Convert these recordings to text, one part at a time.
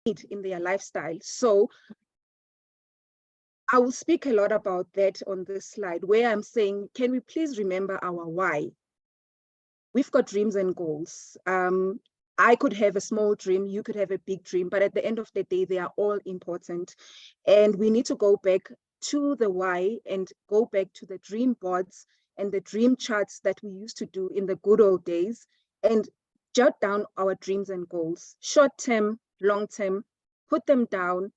need in their lifestyle. So I will speak a lot about that on this slide, where I'm saying, can we please remember our why? We've got dreams and goals. I could have a small dream, you could have a big dream, but at the end of the day, they are all important. And we need to go back to the why and go back to the dream boards and the dream charts that we used to do in the good old days and jot down our dreams and goals, short term, long term, put them down,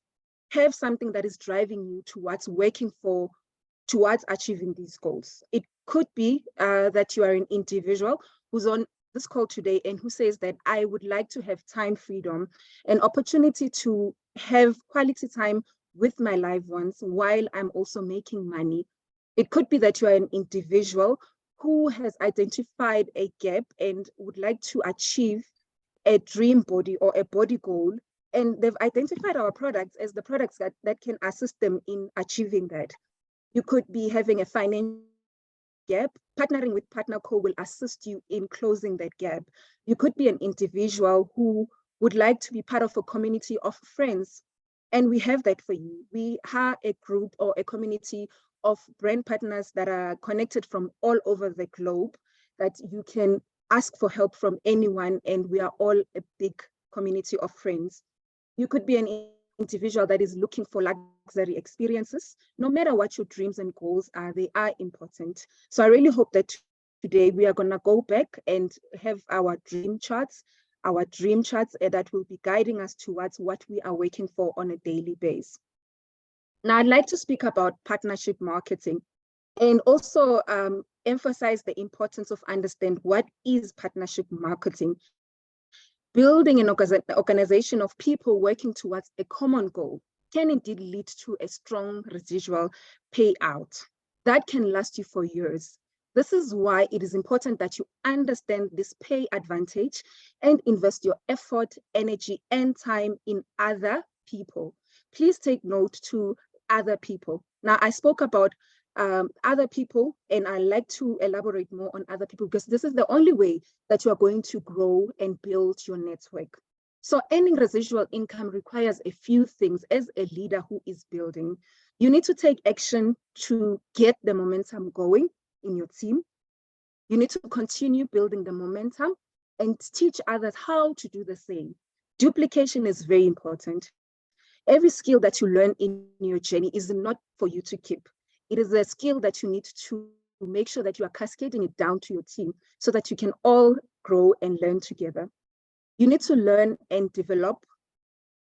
have something that is driving you towards working for, towards achieving these goals. It could be that you are an individual who's on this call today and who says that I would like to have time freedom, an opportunity to have quality time with my loved ones while I'm also making money. It could be that you are an individual who has identified a gap and would like to achieve a dream body or a body goal, and they've identified our products as the products that can assist them in achieving that. You could be having a financial gap. Partnering with PartnerCo will assist you in closing that gap. You could be an individual who would like to be part of a community of friends, and we have that for you. We are a group or a community of brand partners that are connected from all over the globe, that you can ask for help from anyone, and we are all a big community of friends. You could be an individual that is looking for luxury experiences. No matter what your dreams and goals are, they are important. So I really hope that today we are going to go back and have our dream charts that will be guiding us towards what we are working for on a daily basis. Now, I'd like to speak about partnership marketing and also emphasize the importance of understanding what is partnership marketing. Building an organization of people working towards a common goal can indeed lead to a strong residual payout that can last you for years. This is why it is important that you understand this pay advantage and invest your effort, energy, and time in other people. Please take note to other people. Now, I spoke about other people, and I like to elaborate more on other people because this is the only way that you are going to grow and build your network. So earning residual income requires a few things as a leader who is building. You need to take action to get the momentum going in your team. You need to continue building the momentum and teach others how to do the same. Duplication is very important. Every skill that you learn in your journey is not for you to keep. It is a skill that you need to make sure that you are cascading it down to your team so that you can all grow and learn together. You need to learn and develop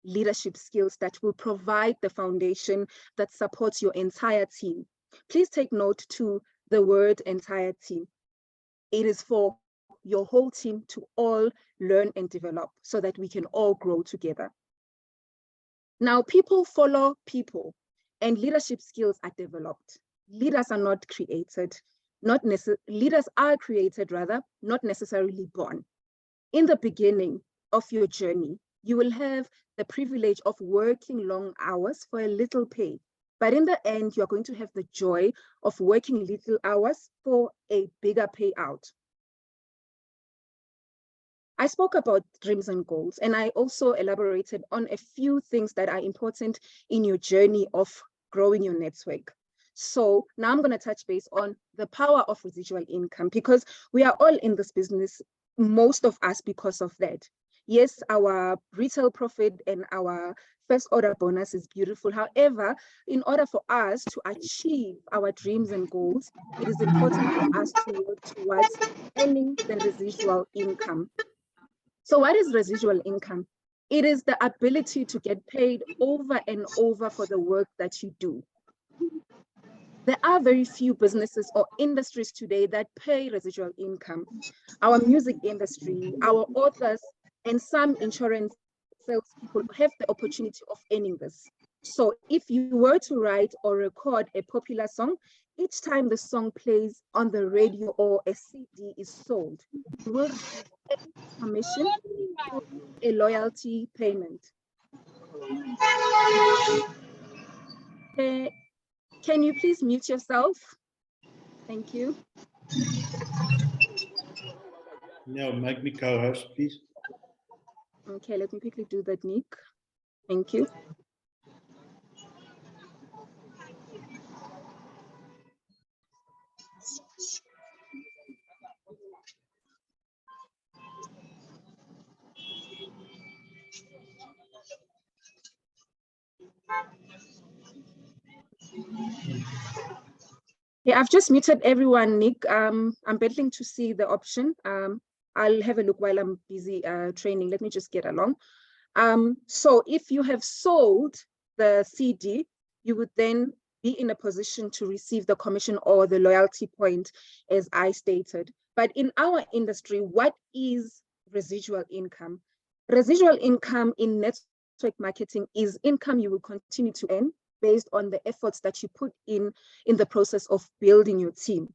leadership skills that will provide the foundation that supports your entire team. Please take note to the word entire team. It is for your whole team to all learn and develop so that we can all grow together. Now, people follow people, and leadership skills are developed. Leaders are not created, leaders are created rather, not necessarily born. In the beginning of your journey, you will have the privilege of working long hours for a little pay. But in the end, you're going to have the joy of working little hours for a bigger payout. I spoke about dreams and goals, and I also elaborated on a few things that are important in your journey of growing your network. So now I'm going to touch base on the power of residual income, because we are all in this business, most of us, because of that. Yes, our retail profit and our first order bonus is beautiful. However, in order for us to achieve our dreams and goals, it is important for us to work towards earning the residual income. So what is residual income? It is the ability to get paid over and over for the work that you do. There are very few businesses or industries today that pay residual income. Our music industry, our authors, and some insurance salespeople have the opportunity of earning this. So if you were to write or record a popular song, each time the song plays on the radio or a CD is sold, you will receive a commission or a loyalty payment. Can you please mute yourself? Thank you. No, make me co-host, please. Okay, let me quickly do that, Nick. Thank you. Yeah, I've just muted everyone, Nick. I'm battling to see the option. I'll have a look while I'm busy training. Let me just get along. So if you have sold the CD, you would then be in a position to receive the commission or the loyalty point, as I stated. But in our industry, what is residual income? Residual income in network marketing is income you will continue to earn based on the efforts that you put in the process of building your team.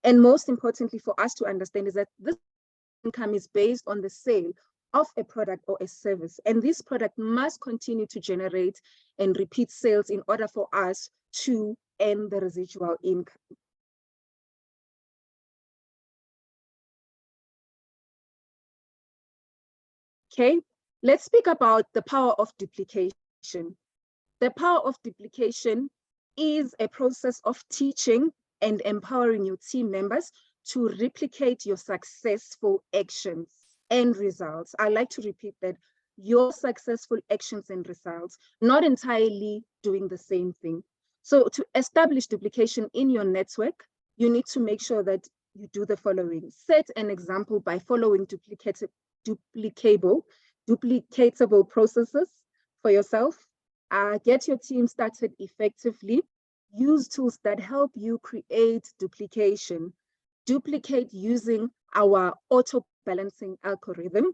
And most importantly for us to understand is that this income is based on the sale of a product or a service. And this product must continue to generate and repeat sales in order for us to earn the residual income. Okay, let's speak about the power of duplication. The power of duplication is a process of teaching and empowering your team members to replicate your successful actions and results. I like to repeat that: your successful actions and results, not entirely doing the same thing. So to establish duplication in your network, you need to make sure that you do the following. Set an example by following duplicatable processes for yourself. Get your team started effectively. Use tools that help you create duplication. Duplicate using our auto balancing algorithm.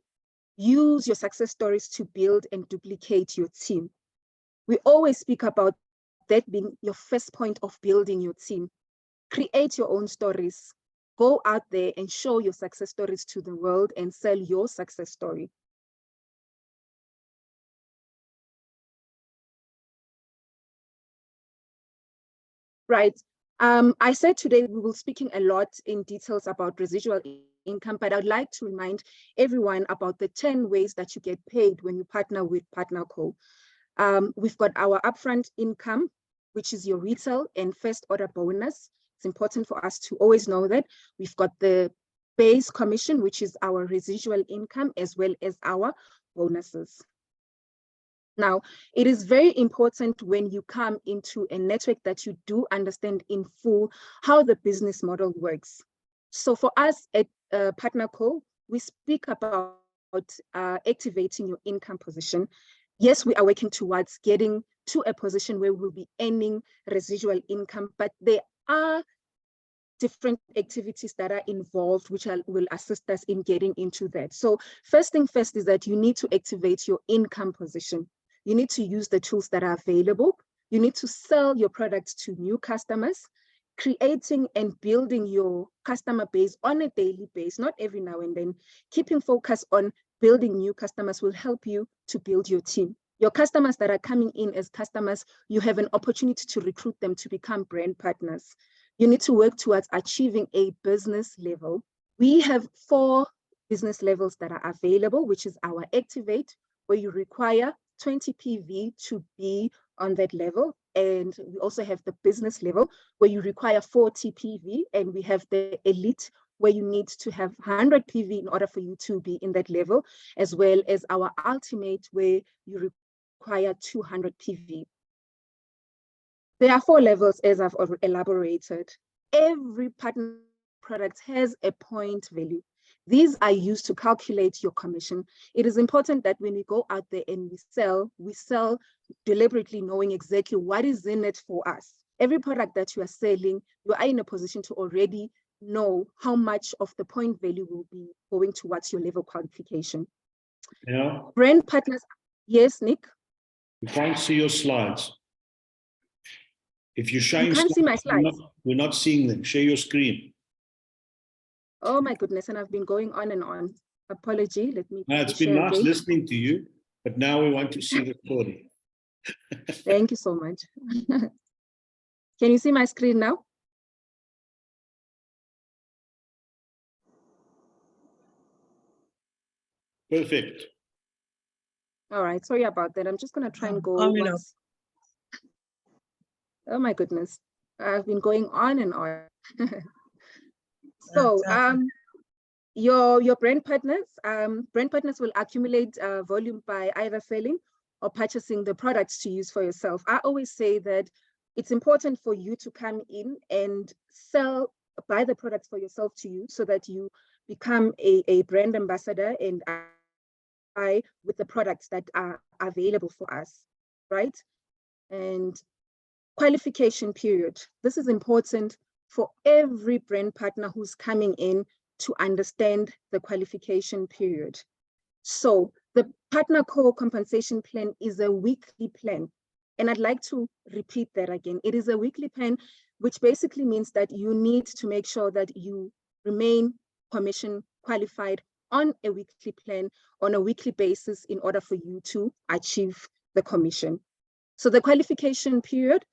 Use your success stories to build and duplicate your team. We always speak about that being your first point of building your team. Create your own stories. Go out there and show your success stories to the world and sell your success story. Right. I said today we will be speaking a lot in details about residual income, but I'd like to remind everyone about the 10 ways that you get paid when you partner with PartnerCo. We've got our upfront income, which is your retail and first order bonus. It's important for us to always know that. We've got the base commission, which is our residual income, as well as our bonuses. Now, it is very important when you come into a network that you do understand in full how the business model works. So for us at PartnerCo, we speak about activating your income position. Yes, we are working towards getting to a position where we'll be earning residual income, but there are different activities that are involved, which will assist us in getting into that. So first thing first is that you need to activate your income position. You need to use the tools that are available. You need to sell your products to new customers, creating and building your customer base on a daily basis, not every now and then. Keeping focus on building new customers will help you to build your team. Your customers that are coming in as customers, you have an opportunity to recruit them to become brand partners. You need to work towards achieving a business level. We have 4 business levels that are available, which is our Activate, where you require 20 PV to be on that level. And we also have the business level where you require 40 PV. And we have the Elite, where you need to have 100 PV in order for you to be in that level, as well as our Ultimate, where you require 200 PV. There are 4 levels, as I've elaborated. Every partner product has a point value. These are used to calculate your commission. It is important that when we go out there and we sell deliberately knowing exactly what is in it for us. Every product that you are selling, you are in a position to already know how much of the point value will be going towards your level qualification. Yeah. Brand partners. Yes, Nick? You can't see your slides. If you're showing you can't see my slides. we're not seeing them. Share your screen. Oh my goodness, and I've been going on and on. Apology, let me. No, it's been nice listening to you, but now we want to see the story. Thank you so much. Can you see my screen now? Perfect. All right, sorry about that. I'm just going to try and go Coming up. once. Oh my goodness, I've been going on and on. So your brand partners will accumulate volume by either selling or purchasing the products to use for yourself. I always say that it's important for you to come in and buy the products for yourself to use, so that you become a brand ambassador and buy with the products that are available for us, right? And qualification period. This is important for every brand partner who's coming in to understand the qualification period. So the partner core compensation plan is a weekly plan. And I'd like to repeat that again. It is a weekly plan, which basically means that you need to make sure that you remain commission qualified on a weekly plan, on a weekly basis, in order for you to achieve the commission. So the qualification period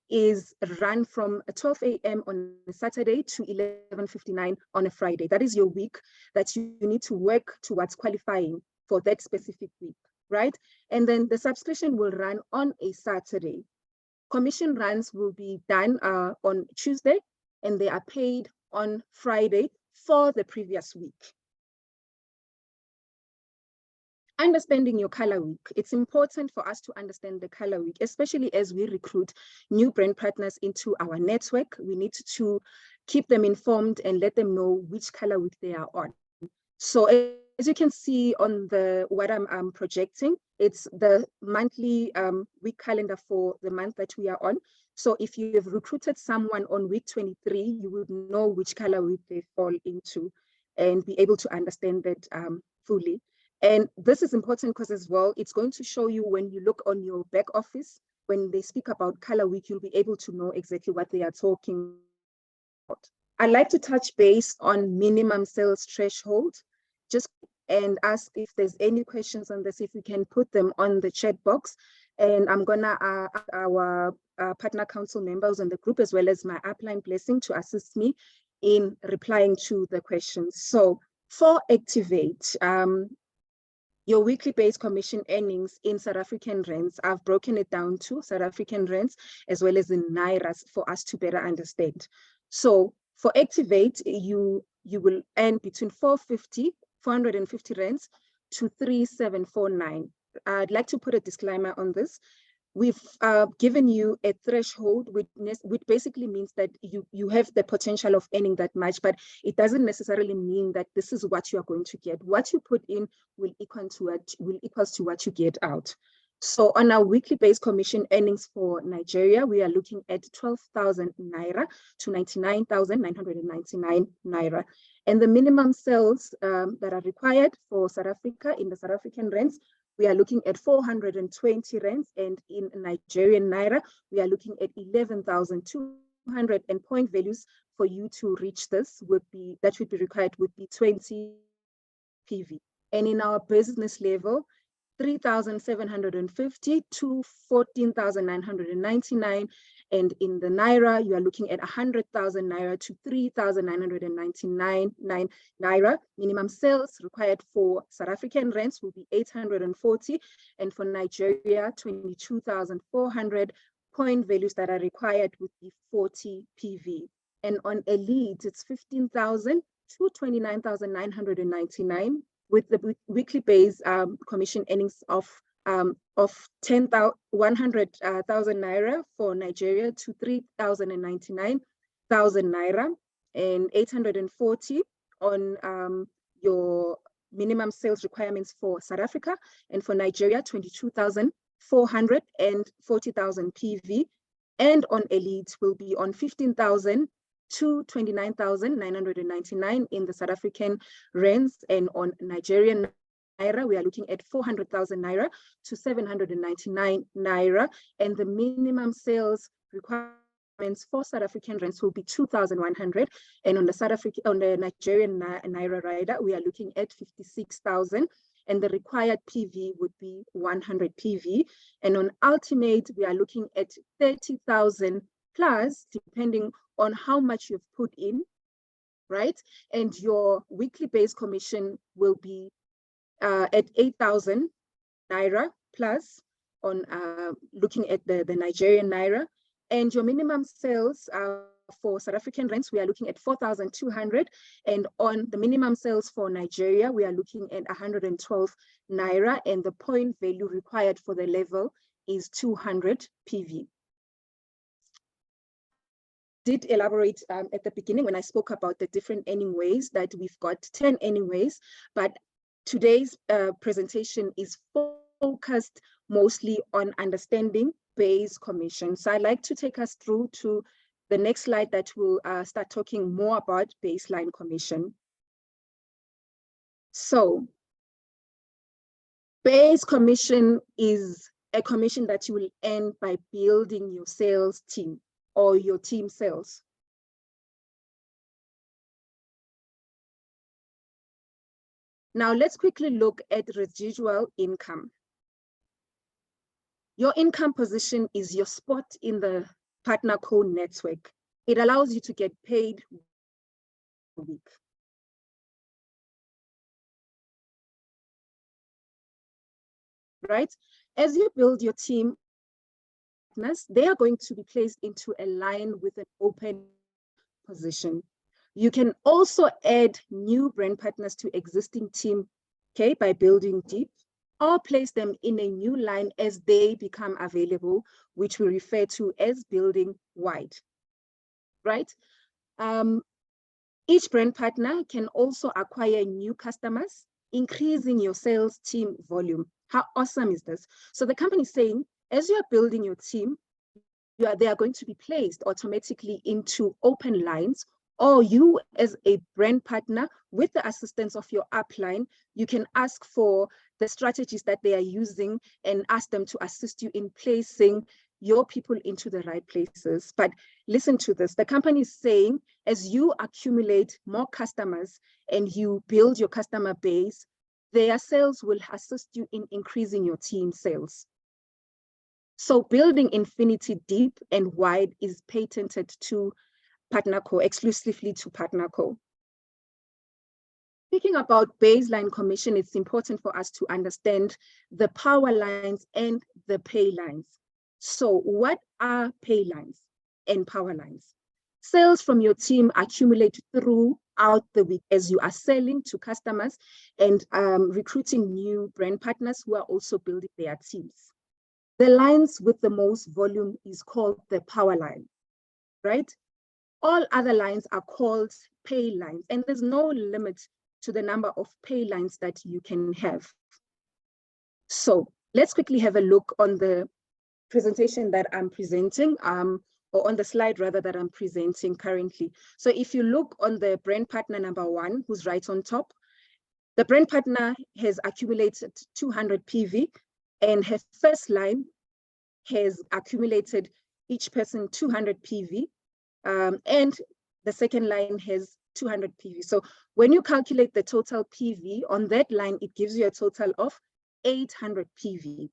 is run from 12 a.m. on a Saturday to 11:59 on a Friday. That is your week that you need to work towards qualifying for that specific week, right? And then the subscription will run on a Saturday. Commission runs will be done on Tuesday, and they are paid on Friday for the previous week. Understanding your color week. It's important for us to understand the color week, especially as we recruit new brand partners into our network. We need to keep them informed and let them know which color week they are on. So as you can see on what I'm projecting, it's the monthly week calendar for the month that we are on. So if you have recruited someone on week 23, you would know which color week they fall into and be able to understand that fully. And this is important because as well, it's going to show you when you look on your back office, when they speak about color week, you'll be able to know exactly what they are talking about. I'd like to touch base on minimum sales threshold, just and ask if there's any questions on this, if we can put them on the chat box. And I'm gonna ask our partner council members in the group, as well as my upline Blessing, to assist me in replying to the questions. So for Activate, your weekly base commission earnings in South African rands, I've broken it down to South African rands as well as in Nairas for us to better understand. So for Activate, you will earn between 450 rands to 3749. I'd like to put a disclaimer on this. We've given you a threshold, which basically means that you have the potential of earning that much, but it doesn't necessarily mean that this is what you are going to get. What you put in will equal to what you get out. So on our weekly base commission earnings for Nigeria, we are looking at 12,000 Naira to 99,999 Naira. And the minimum sales that are required for South Africa in the South African rands, we are looking at 420 rands, and in Nigerian Naira, we are looking at 11,200, and point values for you to reach this would be 20 PV. And in our business level, 3,750 to 14,999. And in the Naira, you are looking at 100,000 Naira to 3,999 Naira. Minimum sales required for South African rents will be 840. And for Nigeria, 22,400. Point values that are required would be 40 PV. And on Elite, it's 15,000 to 29,999. With the weekly base commission earnings of 100,000 Naira for Nigeria to 3,099,000 Naira, and 840 on your minimum sales requirements for South Africa, and for Nigeria, 22,400 and 40,000 PV, and on Elite will be on 15,000 to 29,999 in the South African rands, and on Nigerian Naira, we are looking at 400,000 Naira to 799 Naira, and the minimum sales requirements for South African rands will be 2,100, and on the Nigerian Naira rider, we are looking at 56,000, and the required PV would be 100 PV, and on Ultimate, we are looking at 30,000 plus, depending on how much you've put in, right? And your weekly base commission will be at 8,000 Naira plus on looking at the Nigerian Naira. And your minimum sales for South African rands, we are looking at 4,200. And on the minimum sales for Nigeria, we are looking at 112 Naira. And the point value required for the level is 200 PV. Did elaborate at the beginning when I spoke about the different earning ways that we've got 10 earning ways, but today's presentation is focused mostly on understanding base commission. So I'd like to take us through to the next slide that will start talking more about baseline commission. So base commission is a commission that you will earn by building your sales team or your team sales. Now let's quickly look at residual income. Your income position is your spot in the partner co network. It allows you to get paid a week. Right? As you build your team, they are going to be placed into a line with an open position. You can also add new brand partners to existing team, okay, by building deep, or place them in a new line as they become available, which we refer to as building wide, right? Each brand partner can also acquire new customers, increasing your sales team volume. How awesome is this? So the company is saying, as you are building your team, they are going to be placed automatically into open lines, or you as a brand partner, with the assistance of your upline, you can ask for the strategies that they are using and ask them to assist you in placing your people into the right places. But listen to this, the company is saying, as you accumulate more customers and you build your customer base, their sales will assist you in increasing your team sales. So building infinity deep and wide is patented to PartnerCo, exclusively to PartnerCo. Speaking about baseline commission, it's important for us to understand the power lines and the pay lines. So what are pay lines and power lines? Sales from your team accumulate throughout the week as you are selling to customers and recruiting new brand partners who are also building their teams. The lines with the most volume is called the power line, right? All other lines are called pay lines, and there's no limit to the number of pay lines that you can have. So let's quickly have a look on the presentation that I'm presenting, or on the slide rather that I'm presenting currently. So if you look on the brand partner number 1, who's right on top, the brand partner has accumulated 200 PV, and her first line has accumulated each person 200 PV, and the second line has 200 PV. So when you calculate the total PV on that line, it gives you a total of 800 PV.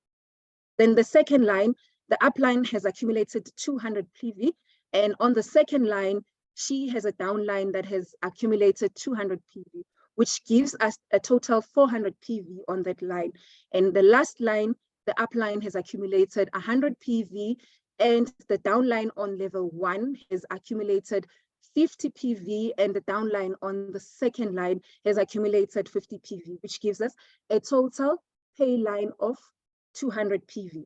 Then the second line, the upline has accumulated 200 PV, and on the second line, she has a downline that has accumulated 200 PV, which gives us a total 400 PV on that line. And the last line, the upline has accumulated 100 PV, and the downline on level 1 has accumulated 50 PV, and the downline on the second line has accumulated 50 PV, which gives us a total pay line of 200 PV.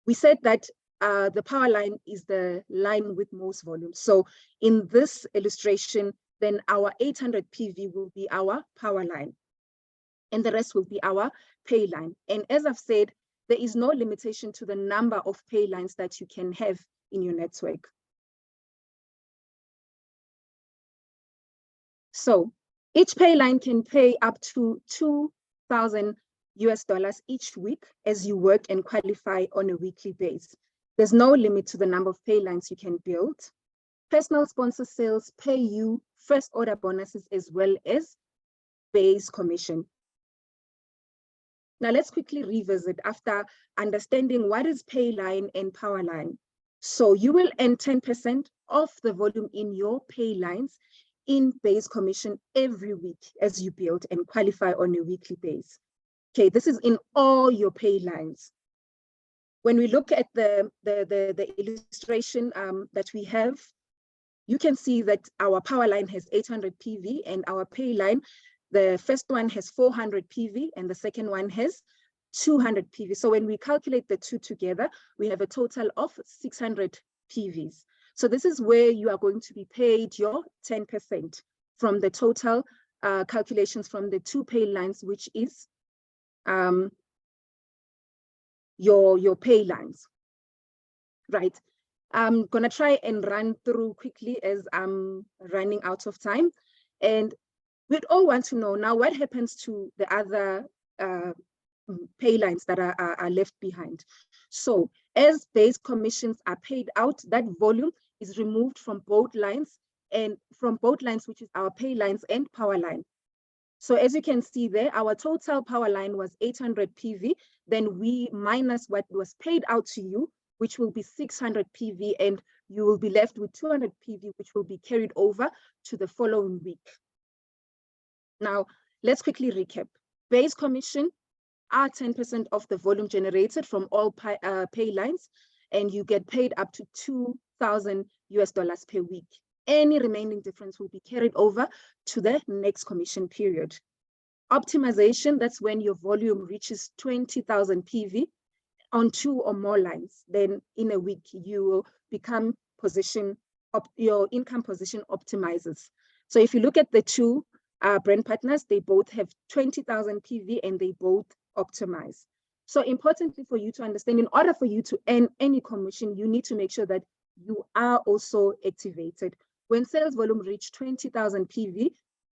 We said that the power line is the line with most volume. So in this illustration, then our 800 PV will be our power line, and the rest will be our pay line. And as I've said, there is no limitation to the number of pay lines that you can have in your network. So each pay line can pay up to $2,000 each week as you work and qualify on a weekly basis. There's no limit to the number of pay lines you can build. Personal sponsor sales pay you first order bonuses as well as base commission. Now let's quickly revisit after understanding what is pay line and power line. So you will earn 10% of the volume in your pay lines in base commission every week as you build and qualify on a weekly basis. Okay, this is in all your pay lines. When we look at the illustration that we have, you can see that our power line has 800 PV and our pay line, the first one has 400 PV and the second one has 200 PV. So when we calculate the two together, we have a total of 600 PVs. So this is where you are going to be paid your 10% from the total calculations from the two pay lines, which is your pay lines, right? I'm gonna try and run through quickly as I'm running out of time. And we'd all want to know now what happens to the other pay lines that are left behind. So as base commissions are paid out, that volume is removed from both lines, and from both lines, which is our pay lines and power line. So as you can see there, our total power line was 800 PV. Then we minus what was paid out to you, which will be 600 PV, and you will be left with 200 PV, which will be carried over to the following week. Now, let's quickly recap. Base commission are 10% of the volume generated from all pay lines, and you get paid up to $2,000 per week. Any remaining difference will be carried over to the next commission period. Optimization, that's when your volume reaches 20,000 PV on two or more lines. Then in a week, you will become your income position optimizes. So if you look at the two brand partners, they both have 20,000 PV and they both optimize. So importantly for you to understand, in order for you to earn any commission, you need to make sure that you are also activated. When sales volume reach 20,000 PV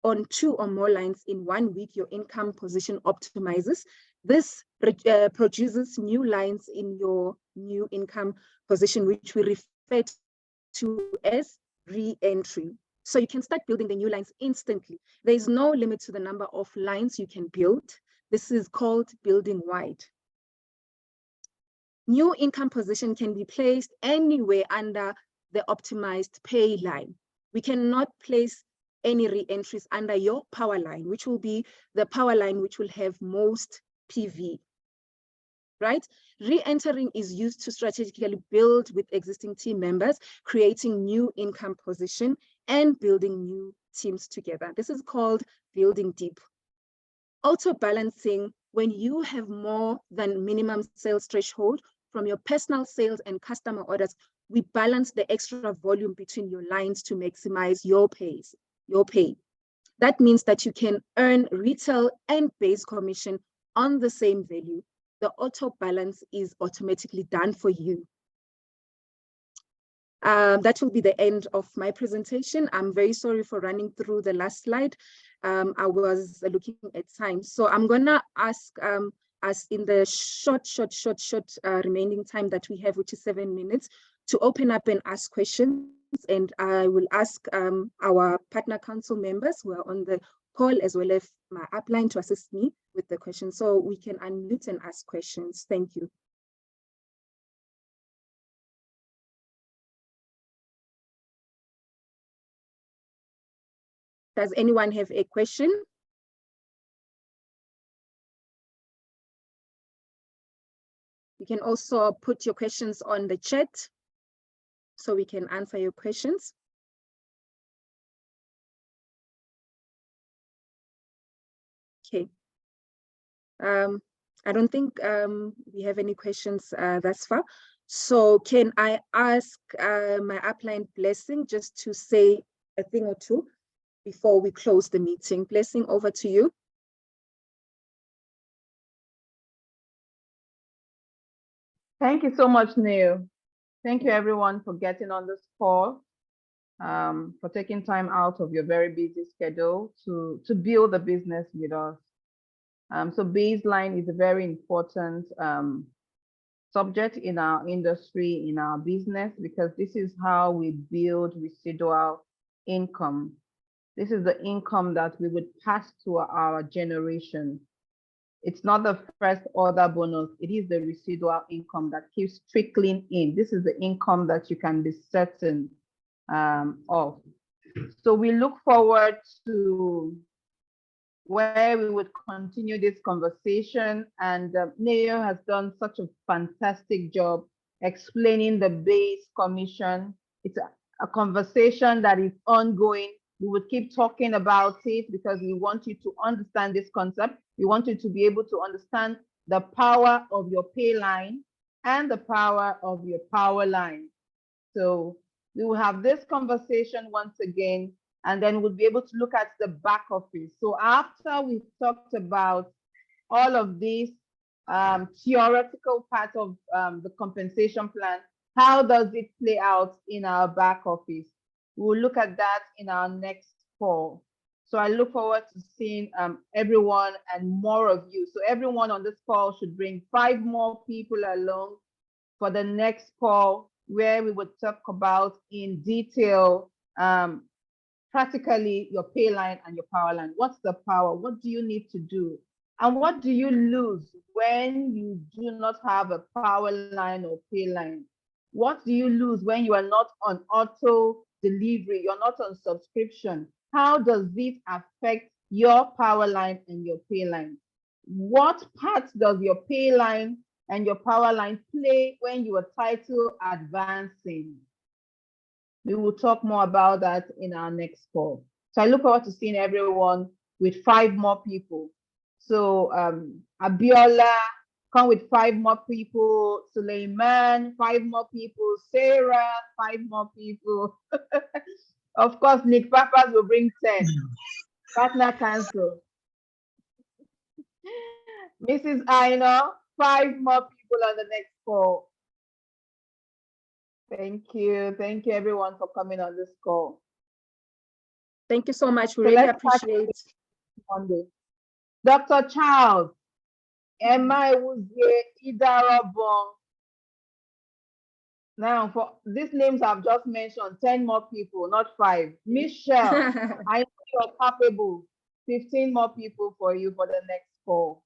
on two or more lines in 1 week, your income position optimizes. This produces new lines in your new income position, which we refer to as re-entry. So you can start building the new lines instantly. There is no limit to the number of lines you can build. This is called building wide. New income position can be placed anywhere under the optimized pay line. We cannot place any re-entries under your power line, which will be the power line which will have most PV, right? Re-entering is used to strategically build with existing team members, creating new income position and building new teams together. This is called building deep. Auto balancing, when you have more than minimum sales threshold from your personal sales and customer orders, we balance the extra volume between your lines to maximize your pay. That means that you can earn retail and base commission on the same value. The auto balance is automatically done for you. That will be the end of my presentation. I'm very sorry for running through the last slide. I was looking at time. So I'm gonna ask us in the short remaining time that we have, which is 7 minutes, to open up and ask questions. And I will ask our partner council members who are on the call, as well as my upline, to assist me with the questions. So we can unmute and ask questions. Thank you. Does anyone have a question? You can also put your questions on the chat so we can answer your questions. Okay. I don't think we have any questions thus far. So can I ask my upline Blessing just to say a thing or two before we close the meeting? Blessing, over to you. Thank you so much, Neil. Thank you everyone for getting on this call, for taking time out of your very busy schedule to build a business with us. So baseline is a very important subject in our industry, in our business, because this is how we build residual income. This is the income that we would pass to our generation. It's not the first order bonus. It is the residual income that keeps trickling in. This is the income that you can be certain of. So we look forward to where we would continue this conversation. And Neo has done such a fantastic job explaining the base commission. It's a conversation that is ongoing. We would keep talking about it because we want you to understand this concept. We want you to be able to understand the power of your pay line and the power of your power line. So we will have this conversation once again, and then we'll be able to look at the back office. So after we've talked about all of these theoretical part of the compensation plan, how does it play out in our back office? We'll look at that in our next call. So I look forward to seeing everyone and more of you. So everyone on this call should bring 5 more people along for the next call, where we would talk about in detail practically your pay line and your power line. What's the power? What do you need to do? And what do you lose when you do not have a power line or pay line? What do you lose when you are not on auto delivery? You're not on subscription. How does it affect your power line and your pay line? What part does your pay line and your power line play when you are title advancing? We will talk more about that in our next call. So I look forward to seeing everyone with 5 more people. So Abiola, come with 5 more people. Suleiman, 5 more people. Sarah, 5 more people. Of course, Nick Papas will bring 10. Partner cancel. Mrs. Aino, 5 more people on the next call. Thank you. Thank you, everyone, for coming on this call. Thank you so much. We So really let's start appreciate it. Monday. Dr. Charles, Emma Ewuzie, Idarabong. Now, for these names I've just mentioned, 10 more people, not 5. Michelle, I know you're capable. 15 more people for you for the next call.